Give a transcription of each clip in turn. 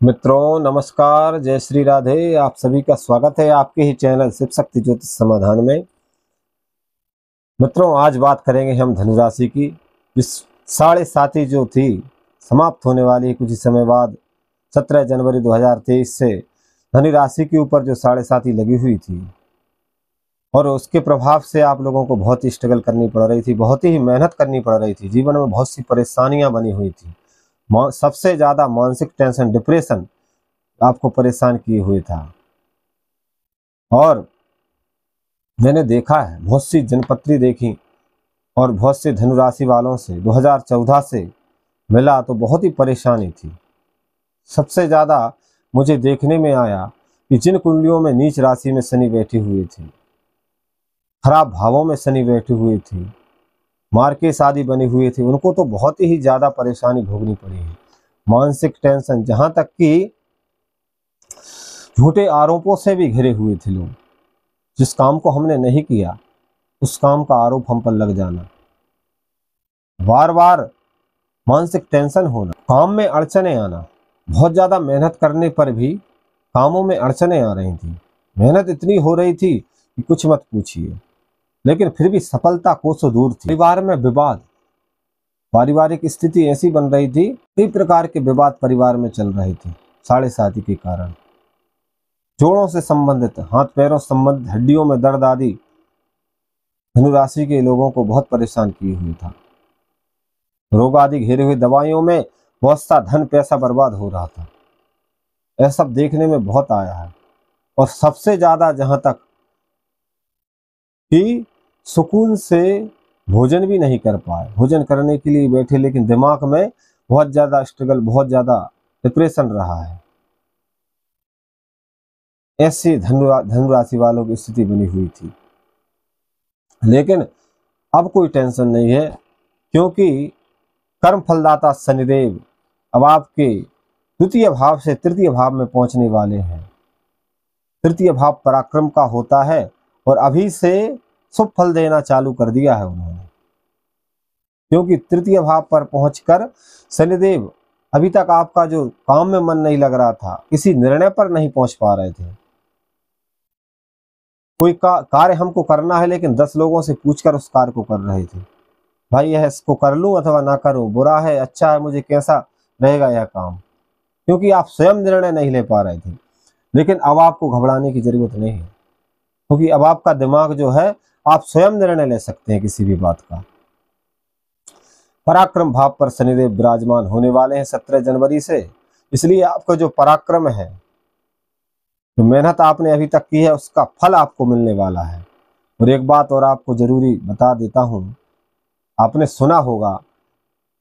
मित्रों नमस्कार, जय श्री राधे। आप सभी का स्वागत है आपके ही चैनल शिव शक्ति ज्योतिष समाधान में। मित्रों, आज बात करेंगे हम धनु राशि की। इस 7.5 जो थी समाप्त होने वाली है कुछ ही समय बाद। 17 जनवरी 2023 से धनु राशि के ऊपर जो 7.5 लगी हुई थी और उसके प्रभाव से आप लोगों को बहुत ही स्ट्रगल करनी पड़ रही थी, बहुत ही मेहनत करनी पड़ रही थी। जीवन में बहुत सी परेशानियां बनी हुई थी। सबसे ज्यादा मानसिक टेंशन, डिप्रेशन आपको परेशान किए हुए था। और मैंने देखा है, बहुत सी जनपत्री देखी और बहुत से धनुराशि वालों से 2014 से मिला तो बहुत ही परेशानी थी। सबसे ज्यादा मुझे देखने में आया कि जिन कुंडलियों में नीच राशि में शनि बैठे हुए थे, खराब भावों में शनि बैठे हुए थे, मार्केस आदि बने हुए थे, उनको तो बहुत ही ज्यादा परेशानी भोगनी पड़ी है। मानसिक टेंशन, जहां तक कि झूठे आरोपों से भी घिरे हुए थे लोग। जिस काम को हमने नहीं किया उस काम का आरोप हम पर लग जाना, बार बार मानसिक टेंशन होना, काम में अड़चने आना। बहुत ज्यादा मेहनत करने पर भी कामों में अड़चने आ रही थी। मेहनत इतनी हो रही थी कि कुछ मत पूछिए, लेकिन फिर भी सफलता कोसों दूर थी। परिवार में विवाद, पारिवारिक स्थिति ऐसी बन रही थी, कई प्रकार के विवाद परिवार में चल रहे थे 7.5 के कारण। जोड़ों से संबंधित, हाथ पैरों से संबंधित, हड्डियों में दर्द आदि धनुराशि के लोगों को बहुत परेशान किए हुए था। रोग आदि घेरे हुए, दवाइयों में बहुत सा धन पैसा बर्बाद हो रहा था। यह सब देखने में बहुत आया है। और सबसे ज्यादा जहां तक कि सुकून से भोजन भी नहीं कर पाए, भोजन करने के लिए बैठे लेकिन दिमाग में बहुत ज्यादा स्ट्रगल, बहुत ज्यादा डिप्रेशन रहा है। ऐसी धनुराशि वालों की स्थिति बनी हुई थी। लेकिन अब कोई टेंशन नहीं है, क्योंकि कर्म फलदाता शनिदेव अब आपके द्वितीय भाव से तृतीय भाव में पहुंचने वाले हैं। तृतीय भाव पराक्रम का होता है और अभी से शुभ फल देना चालू कर दिया है उन्होंने। क्योंकि तृतीय भाव पर पहुंचकर शनिदेव, अभी तक आपका जो काम में मन नहीं लग रहा था, किसी निर्णय पर नहीं पहुंच पा रहे थे, कोई कार्य हमको करना है लेकिन 10 लोगों से पूछकर उस कार्य को कर रहे थे। भाई यह इसको कर लूं अथवा ना करूं, बुरा है अच्छा है, मुझे कैसा रहेगा यह काम, क्योंकि आप स्वयं निर्णय नहीं ले पा रहे थे। लेकिन अब आपको घबराने की जरूरत नहीं है, क्योंकि अब आपका दिमाग जो है, आप स्वयं निर्णय ले सकते हैं किसी भी बात का। पराक्रम भाव पर शनिदेव विराजमान होने वाले हैं 17 जनवरी से। इसलिए आपका जो पराक्रम है, जो मेहनत आपने अभी तक की है, उसका फल आपको मिलने वाला है। और एक बात और आपको जरूरी बता देता हूं, आपने सुना होगा,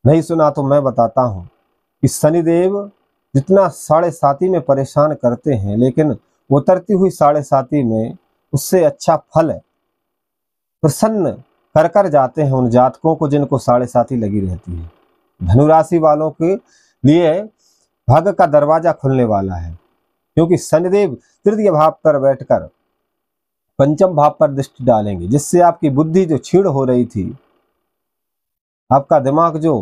नहीं सुना तो मैं बताता हूं कि शनिदेव जितना 7.5 में परेशान करते हैं, लेकिन उतरती हुई 7.5 में उससे अच्छा फल प्रसन्न कर कर जाते हैं उन जातकों को जिनको 7.5 लगी रहती है। धनुराशि वालों के लिए भाग्य का दरवाजा खुलने वाला है, क्योंकि शनिदेव तृतीय भाव पर बैठकर पंचम भाव पर दृष्टि डालेंगे, जिससे आपकी बुद्धि जो क्षीण हो रही थी, आपका दिमाग जो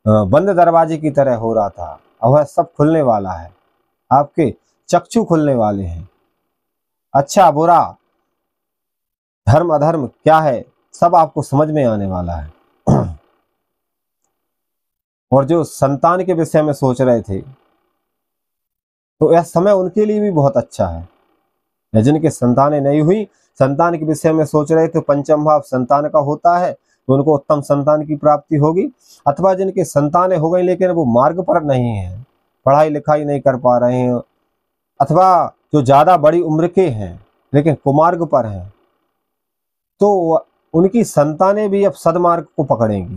बंद दरवाजे की तरह हो रहा था, अब वह सब खुलने वाला है। आपके चक्षु खुलने वाले हैं। अच्छा बुरा, धर्म अधर्म क्या है, सब आपको समझ में आने वाला है। और जो संतान के विषय में सोच रहे थे, तो यह समय उनके लिए भी बहुत अच्छा है। या जिनके संतानें नहीं हुई, संतान के विषय में सोच रहे थे, पंचम भाव संतान का होता है, तो उनको उत्तम संतान की प्राप्ति होगी। अथवा जिनके संतानें हो गई लेकिन वो मार्ग पर नहीं है, पढ़ाई लिखाई नहीं कर पा रहे हैं, अथवा जो ज्यादा बड़ी उम्र के हैं लेकिन कुमार्ग पर हैं, तो उनकी संतानें भी अब सदमार्ग को पकड़ेंगी।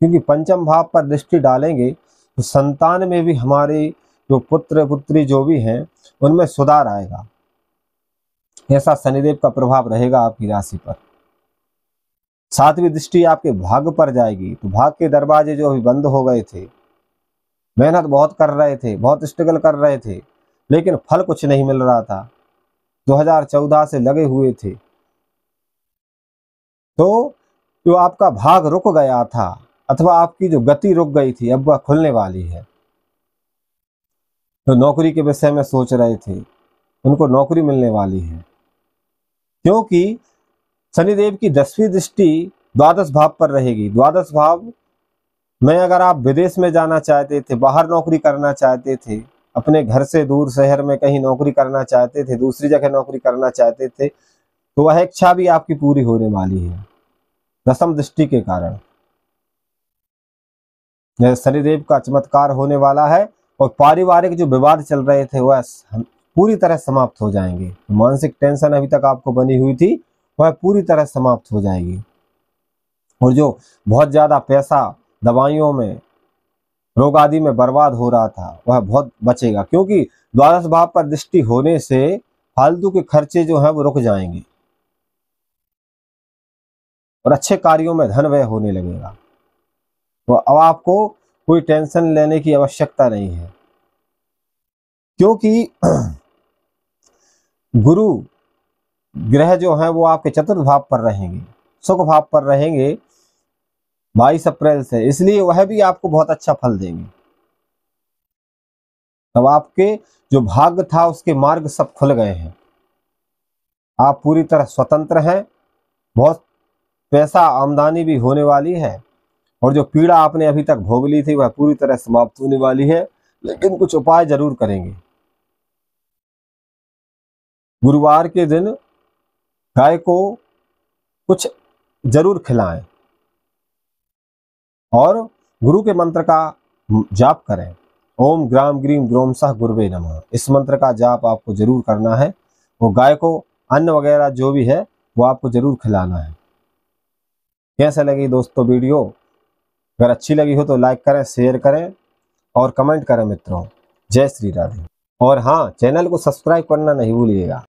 क्योंकि पंचम भाव पर दृष्टि डालेंगे तो संतान में भी हमारे जो पुत्र पुत्री जो भी हैं, उनमें सुधार आएगा। ऐसा शनिदेव का प्रभाव रहेगा आपकी राशि पर। 7वीं दृष्टि आपके भाग्य पर जाएगी, तो भाग्य के दरवाजे जो अभी बंद हो गए थे, मेहनत बहुत कर रहे थे, बहुत स्ट्रगल कर रहे थे, लेकिन फल कुछ नहीं मिल रहा था, 2014 से लगे हुए थे, तो जो आपका भाग रुक गया था अथवा आपकी जो गति रुक गई थी, अब वह खुलने वाली है। तो नौकरी के विषय में सोच रहे थे, उनको नौकरी मिलने वाली है, क्योंकि शनिदेव की 10वीं दृष्टि द्वादश भाव पर रहेगी। द्वादश भाव में अगर आप विदेश में जाना चाहते थे, बाहर नौकरी करना चाहते थे, अपने घर से दूर शहर में कहीं नौकरी करना चाहते थे, दूसरी जगह नौकरी करना चाहते थे, तो वह इच्छा भी आपकी पूरी होने वाली है 10वीं दृष्टि के कारण। शनिदेव का चमत्कार होने वाला है और पारिवारिक जो विवाद चल रहे थे वह पूरी तरह समाप्त हो जाएंगे। मानसिक टेंशन अभी तक आपको बनी हुई थी वह पूरी तरह समाप्त हो जाएगी, और जो बहुत ज्यादा पैसा दवाइयों में, रोग आदि में बर्बाद हो रहा था वह बहुत बचेगा, क्योंकि द्वादश भाव पर दृष्टि होने से फालतू के खर्चे जो हैं वो रुक जाएंगे और अच्छे कार्यों में धन व्यय होने लगेगा। तो अब आपको कोई टेंशन लेने की आवश्यकता नहीं है, क्योंकि गुरु ग्रह जो हैं वो आपके चतुर्थ भाव पर रहेंगे, सुख भाव पर रहेंगे 22 अप्रैल से, इसलिए वह भी आपको बहुत अच्छा फल देंगे। तब आपके जो भाग्य था उसके मार्ग सब खुल गए हैं, आप पूरी तरह स्वतंत्र हैं, बहुत पैसा आमदनी भी होने वाली है, और जो पीड़ा आपने अभी तक भोग ली थी वह पूरी तरह समाप्त होने वाली है। लेकिन कुछ उपाय जरूर करेंगे। गुरुवार के दिन गाय को कुछ जरूर खिलाएं और गुरु के मंत्र का जाप करें। ओम ग्राम ग्रीम ग्रोम सह गुरुवे नमः, इस मंत्र का जाप आपको जरूर करना है। वो गाय को अन्न वगैरह जो भी है वो आपको जरूर खिलाना है। कैसा लगी दोस्तों वीडियो? अगर अच्छी लगी हो तो लाइक करें, शेयर करें और कमेंट करें मित्रों। जय श्री राधे। और हाँ, चैनल को सब्सक्राइब करना नहीं भूलिएगा।